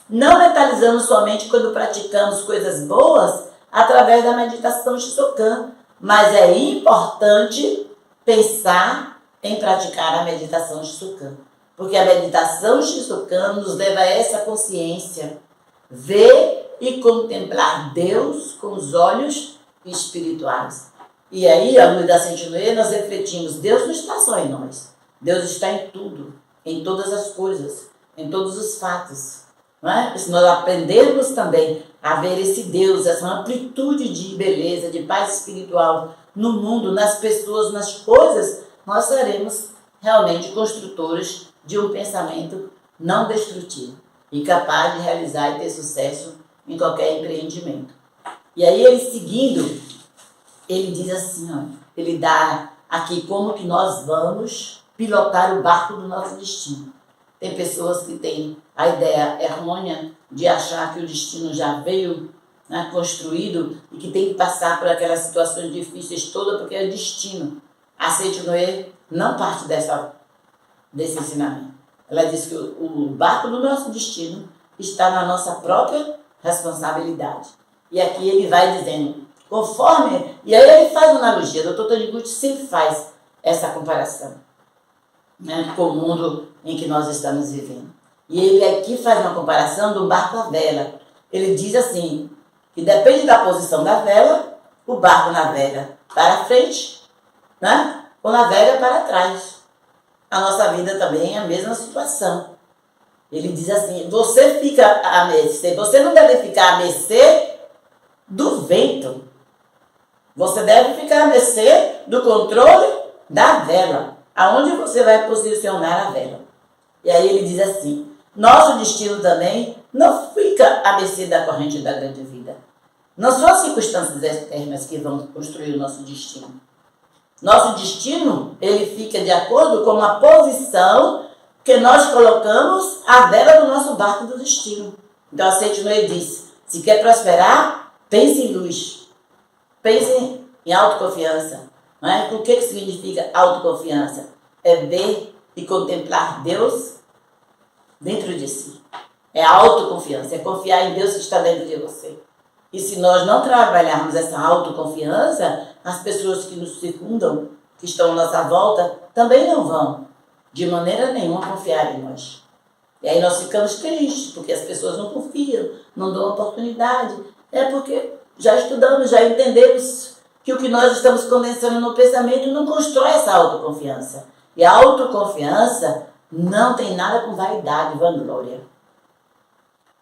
não mentalizamos somente quando praticamos coisas boas através da meditação Shisokan, mas é importante pensar em praticar a meditação Shisokan. Porque a meditação Shisokan nos leva a essa consciência, ver e contemplar Deus com os olhos espirituais. E aí, à luz da Seitinoe, nós refletimos, Deus não está só em nós. Deus está em tudo, em todas as coisas, em todos os fatos. Não é? Se nós aprendermos também a ver esse Deus, essa amplitude de beleza, de paz espiritual no mundo, nas pessoas, nas coisas, nós seremos realmente construtores de um pensamento não destrutivo e capaz de realizar e ter sucesso em qualquer empreendimento. E aí ele seguindo, ele diz assim, ó, ele dá aqui como que nós vamos pilotar o barco do nosso destino. Tem pessoas que têm a ideia errônea de achar que o destino já veio, né, construído e que tem que passar por aquelas situações difíceis todas porque é destino. A Seitinoe não parte desse ensinamento. Ela diz que o barco do nosso destino está na nossa própria responsabilidade. E aqui ele vai dizendo, conforme... E aí ele faz uma analogia, o Dr. Taniguchi sempre faz essa comparação, né, com o mundo em que nós estamos vivendo. E ele aqui faz uma comparação do barco à vela. Ele diz assim, que depende da posição da vela, o barco navega para frente, né, ou navega para trás. A nossa vida também é a mesma situação. Ele diz assim, você fica a mercê, você não deve ficar a mercê do vento. Você deve ficar a mercê do controle da vela, aonde você vai posicionar a vela. E aí ele diz assim, nosso destino também não fica à mercê da corrente da grande vida. Não são as circunstâncias externas que vão construir o nosso destino. Nosso destino, ele fica de acordo com a posição que nós colocamos a vela do nosso barco do destino. Então a Seitinoe diz, se quer prosperar, pense em luz. Pense em autoconfiança. Não é? O que significa autoconfiança? É ver e contemplar Deus dentro de si. É autoconfiança, é confiar em Deus que está dentro de você. E se nós não trabalharmos essa autoconfiança, as pessoas que nos circundam, que estão à nossa volta, também não vão, de maneira nenhuma, confiar em nós. E aí nós ficamos tristes, porque as pessoas não confiam, não dão oportunidade. É porque já estudamos, já entendemos que o que nós estamos condensando no pensamento não constrói essa autoconfiança. E a autoconfiança não tem nada com vaidade, vanglória.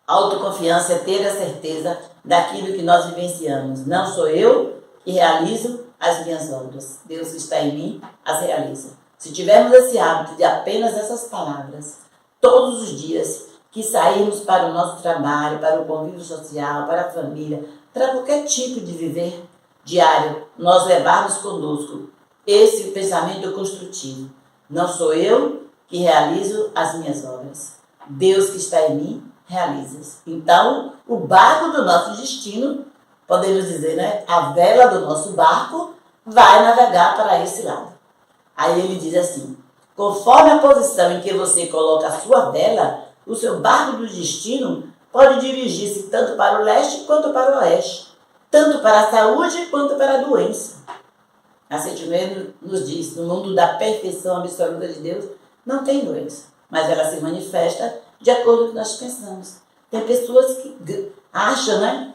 Autoconfiança é ter a certeza daquilo que nós vivenciamos. Não sou eu que realizo as minhas obras. Deus que está em mim as realiza. Se tivermos esse hábito de apenas essas palavras, todos os dias que sairmos para o nosso trabalho, para o convívio social, para a família, para qualquer tipo de viver diário, nós levarmos conosco esse pensamento construtivo. Não sou eu que realizo as minhas obras. Deus que está em mim realiza. Então, o barco do nosso destino, podemos dizer, né? A vela do nosso barco vai navegar para esse lado. Aí ele diz assim: conforme a posição em que você coloca a sua vela, o seu barco do destino pode dirigir-se tanto para o leste quanto para o oeste, tanto para a saúde quanto para a doença. A Sentinela nos diz: no mundo da perfeição absoluta de Deus, não tem doença, mas ela se manifesta de acordo com o que nós pensamos. Tem pessoas que acham, né?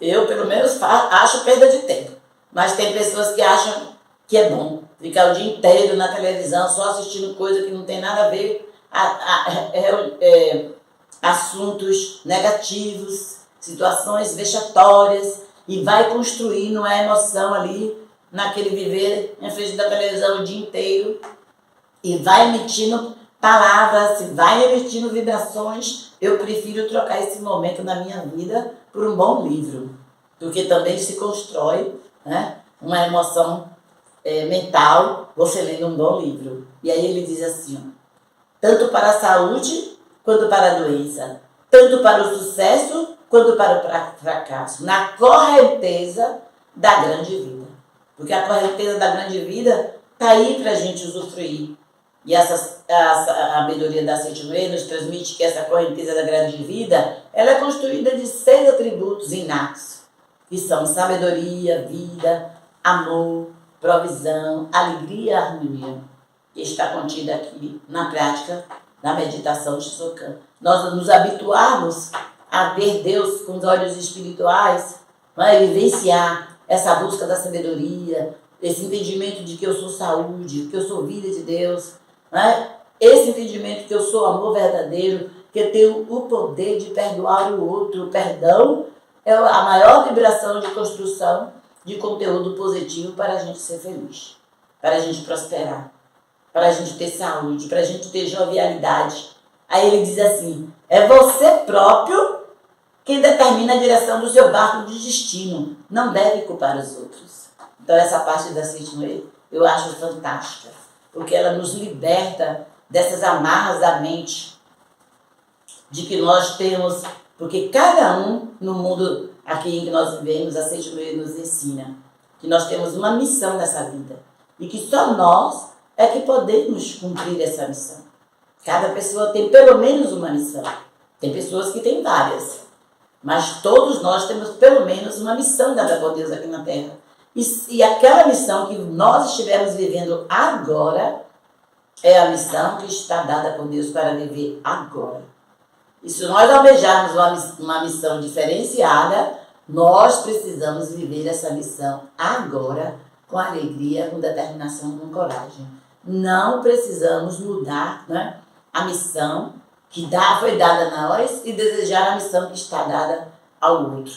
Eu pelo menos acho perda de tempo, mas tem pessoas que acham que é bom ficar o dia inteiro na televisão só assistindo coisa que não tem nada a ver, assuntos negativos, situações vexatórias, e vai construindo uma emoção ali naquele viver em frente da televisão o dia inteiro, e vai emitindo palavras, vai emitindo vibrações. Eu prefiro trocar esse momento na minha vida por um bom livro, porque também se constrói, né, uma emoção mental, você lendo um bom livro. E aí ele diz assim, ó, tanto para a saúde quanto para a doença, tanto para o sucesso quanto para o fracasso, na correnteza da grande vida. Porque a correnteza da grande vida está aí para a gente usufruir. E a sabedoria da Sentinela nos transmite que essa correnteza da grande vida, ela é construída de 6 atributos inatos, que são sabedoria, vida, amor, provisão, alegria e harmonia, que está contida aqui na prática da meditação de Sokan. Nós nos habituarmos a ver Deus com os olhos espirituais, vivenciar essa busca da sabedoria, esse entendimento de que eu sou saúde, que eu sou vida de Deus, esse entendimento que eu sou amor verdadeiro, que eu tenho o poder de perdoar o outro. O perdão é a maior vibração de construção de conteúdo positivo para a gente ser feliz, para a gente prosperar, para a gente ter saúde, para a gente ter jovialidade. Aí ele diz assim, é você próprio quem determina a direção do seu barco de destino, não deve culpar os outros. Então essa parte da Sentinela eu acho fantástica, porque ela nos liberta dessas amarras da mente, de que nós temos, porque cada um no mundo aqui em que nós vivemos, a Sentinela nos ensina que nós temos uma missão nessa vida e que só nós é que podemos cumprir essa missão. Cada pessoa tem pelo menos uma missão. Tem pessoas que têm várias, mas todos nós temos pelo menos uma missão dada por Deus aqui na Terra. E aquela missão que nós estivermos vivendo agora é a missão que está dada por Deus para viver agora. E se nós almejarmos uma missão diferenciada, nós precisamos viver essa missão agora com alegria, com determinação, com coragem. Não precisamos mudar, né, a missão que foi dada a nós e desejar a missão que está dada ao outro.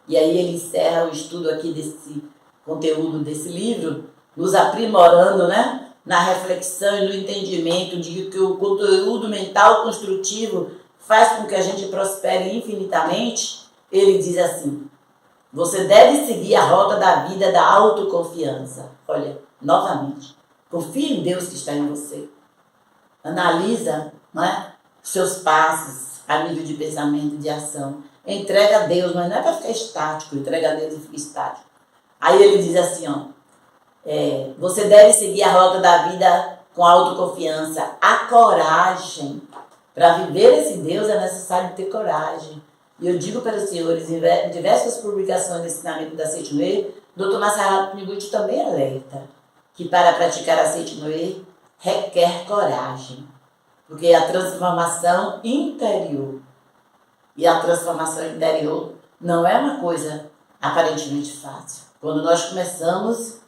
E aí ele encerra o estudo aqui desse conteúdo desse livro, nos aprimorando, né, na reflexão e no entendimento de que o conteúdo mental construtivo faz com que a gente prospere infinitamente. Ele diz assim, você deve seguir a rota da vida da autoconfiança. Olha, novamente, confie em Deus que está em você. Analisa, né, seus passos a nível de pensamento, de ação. Entrega a Deus, mas não é para ficar estático, entrega a Deus e fica estático. Aí ele diz assim, ó, você deve seguir a rota da vida com autoconfiança. A coragem Para viver esse Deus é necessário ter coragem. E eu digo para os senhores, em diversas publicações de ensinamento da Seite Noé, Dr. Masaharu Puniguchi também alerta que para praticar a Seite Noé requer coragem. Porque é a transformação interior. E a transformação interior não é uma coisa aparentemente fácil. Quando nós começamos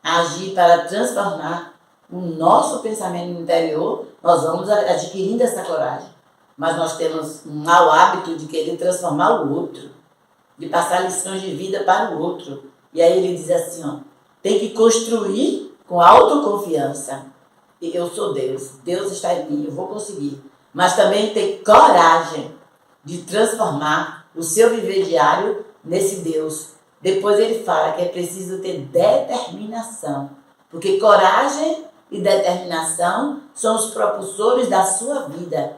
a agir para transformar o nosso pensamento interior, nós vamos adquirindo essa coragem. Mas nós temos um mau hábito de querer transformar o outro, de passar lições de vida para o outro. E aí ele diz assim, ó, tem que construir com autoconfiança. Eu sou Deus, Deus está em mim, eu vou conseguir. Mas também ter coragem de transformar o seu viver diário nesse Deus. Depois ele fala que é preciso ter determinação, porque coragem e determinação são os propulsores da sua vida.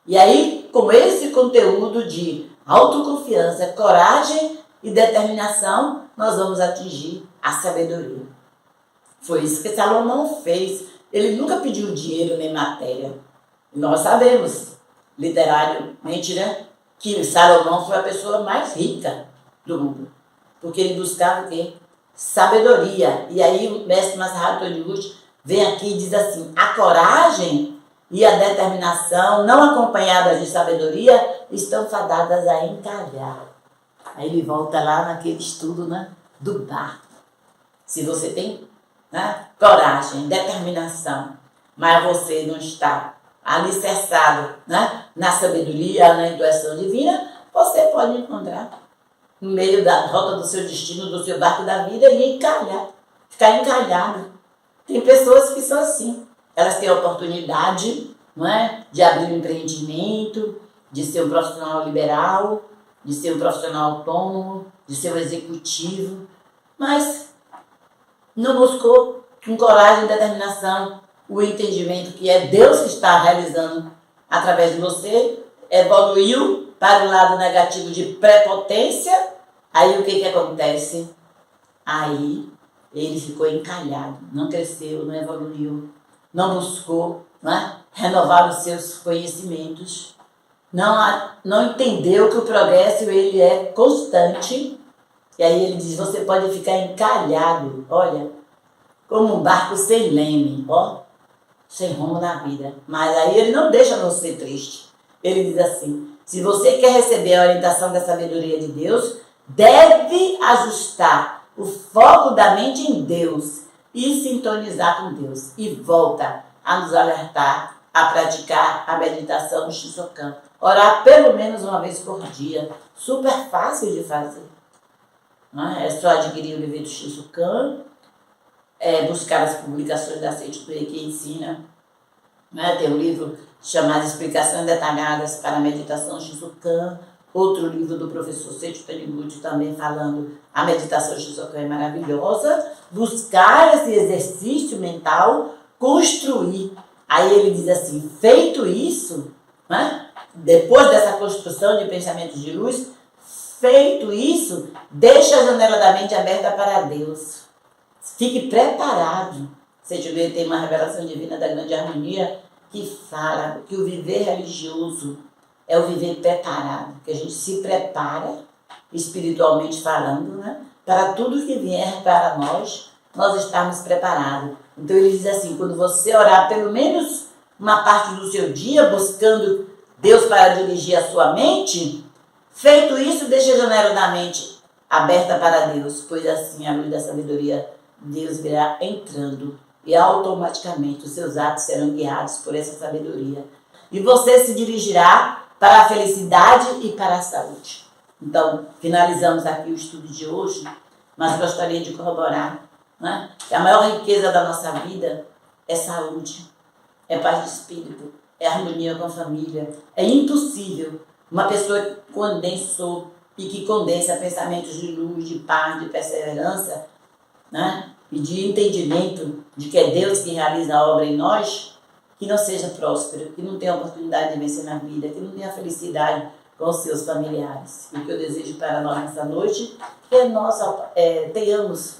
E aí, com esse conteúdo de autoconfiança, coragem e determinação, nós vamos atingir a sabedoria. Foi isso que Salomão fez. Ele nunca pediu dinheiro nem matéria. Nós sabemos, literariamente, né, que Salomão foi a pessoa mais rica do mundo. Porque ele buscava o quê? Sabedoria. E aí o mestre Masaharu Puniguchi vem aqui e diz assim, a coragem e a determinação, não acompanhadas de sabedoria, estão fadadas a encalhar. Aí ele volta lá naquele estudo, né, do barco. Se você tem, né, coragem, determinação, mas você não está alicerçado, né, na sabedoria, na intuição divina, você pode encontrar no meio da rota do seu destino, do seu barco da vida e encalhar, ficar encalhado. Tem pessoas que são assim. Elas têm a oportunidade, não é, de abrir um empreendimento, de ser um profissional liberal, de ser um profissional autônomo, de ser um executivo, mas não buscou com coragem e determinação o entendimento que é Deus que está realizando através de você, evoluiu para o lado negativo de prepotência, aí o que acontece? Aí ele ficou encalhado, não cresceu, não evoluiu, não buscou, não é, renovar os seus conhecimentos, não entendeu que o progresso ele é constante. E aí ele diz, você pode ficar encalhado, olha, como um barco sem leme, ó, sem rumo na vida. Mas aí ele não deixa você triste. Ele diz assim, se você quer receber a orientação da sabedoria de Deus, deve ajustar o foco da mente em Deus e sintonizar com Deus. E volta a nos alertar a praticar a meditação do Shisokan. Orar pelo menos uma vez por dia. Super fácil de fazer. É só adquirir o livro do Shisokan, buscar as publicações da Seite Noé que ensina. Tem um livro chamado Explicações Detalhadas para a Meditação Shisokan, outro livro do professor Seite Puniguchi também falando a meditação Shisokan é maravilhosa. Buscar esse exercício mental, construir. Aí ele diz assim, feito isso, depois dessa construção de pensamentos de luz, feito isso, deixa a janela da mente aberta para Deus. Fique preparado. Seite Noé tem uma revelação divina da grande harmonia que fala que o viver religioso é o viver preparado, que a gente se prepara, espiritualmente falando, para tudo que vier para nós estarmos preparados. Então ele diz assim, quando você orar pelo menos uma parte do seu dia, buscando Deus para dirigir a sua mente, feito isso, deixe a janela da mente aberta para Deus, pois assim a luz da sabedoria Deus virá entrando e automaticamente os seus atos serão guiados por essa sabedoria. E você se dirigirá para a felicidade e para a saúde. Então, finalizamos aqui o estudo de hoje, mas gostaria de corroborar, que a maior riqueza da nossa vida é saúde, é paz de espírito, é harmonia com a família. É impossível uma pessoa que condensou e que condensa pensamentos de luz, de paz, de perseverança, e de entendimento de que é Deus que realiza a obra em nós, que não seja próspero, que não tenha oportunidade de vencer na vida, que não tenha felicidade com os seus familiares. E o que eu desejo para nós nessa noite é que nós tenhamos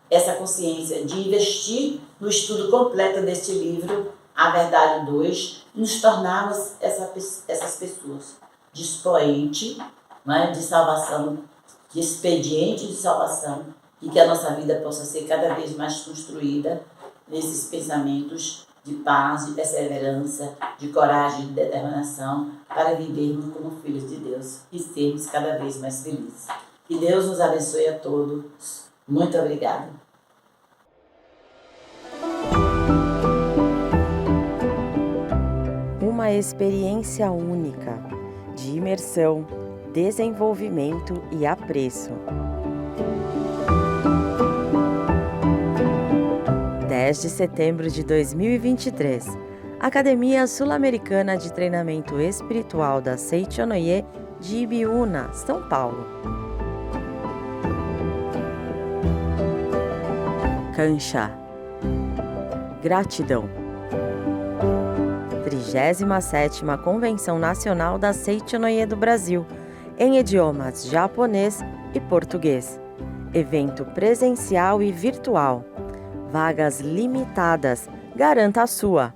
essa consciência de investir no estudo completo deste livro A verdade 2, nos tornarmos essas pessoas de expoente, né, de salvação, de expediente de salvação, e que a nossa vida possa ser cada vez mais construída nesses pensamentos de paz, de perseverança, de coragem, de determinação, para vivermos como filhos de Deus e sermos cada vez mais felizes. Que Deus nos abençoe a todos. Muito obrigada. Uma experiência única de imersão, desenvolvimento e apreço. 10 de setembro de 2023, Academia Sul-Americana de Treinamento Espiritual da Seichonoye de Ibiúna, São Paulo. Cancha. Gratidão. 37ª Convenção Nacional da Seichonoye do Brasil, em idiomas japonês e português. Evento presencial e virtual. Vagas limitadas. Garanta a sua.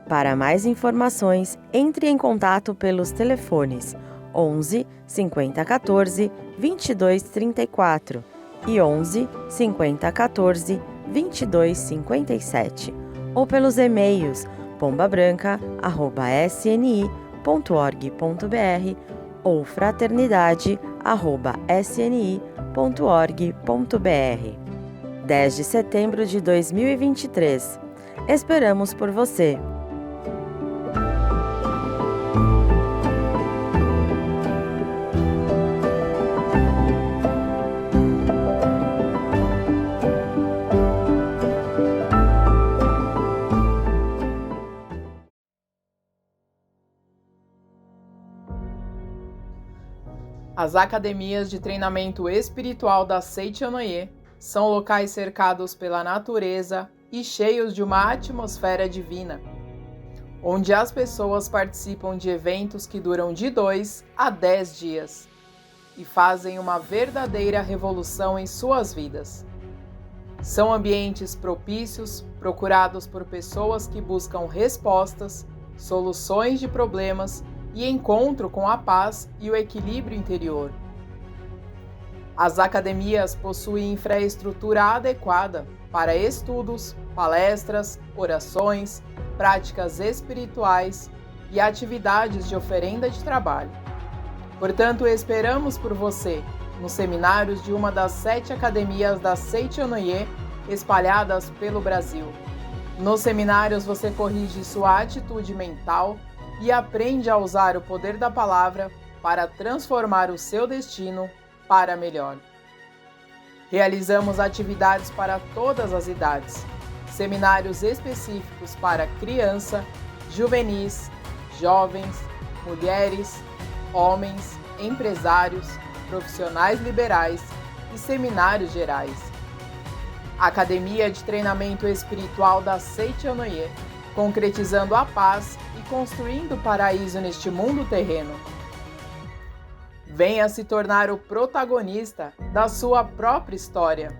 Para mais informações, entre em contato pelos telefones 11 50 14 22 34 e 11 50 14 22 57 ou pelos e-mails pombabranca@sni.org.br ou fraternidade@sni.org.br. 10 de setembro de 2023. Esperamos por você! As academias de treinamento espiritual da Seichonoye são locais cercados pela natureza e cheios de uma atmosfera divina, onde as pessoas participam de eventos que duram de 2 a 10 dias e fazem uma verdadeira revolução em suas vidas. São ambientes propícios, procurados por pessoas que buscam respostas, soluções de problemas e encontro com a paz e o equilíbrio interior. As academias possuem infraestrutura adequada para estudos, palestras, orações, práticas espirituais e atividades de oferenda de trabalho. Portanto, esperamos por você nos seminários de uma das 7 academias da Seichonoye espalhadas pelo Brasil. Nos seminários você corrige sua atitude mental e aprende a usar o poder da palavra para transformar o seu destino para melhor. Realizamos atividades para todas as idades, seminários específicos para criança, juvenis, jovens, mulheres, homens, empresários, profissionais liberais e seminários gerais. Academia de Treinamento Espiritual da Seichonoye, concretizando a paz e construindo o paraíso neste mundo terreno. Venha se tornar o protagonista da sua própria história.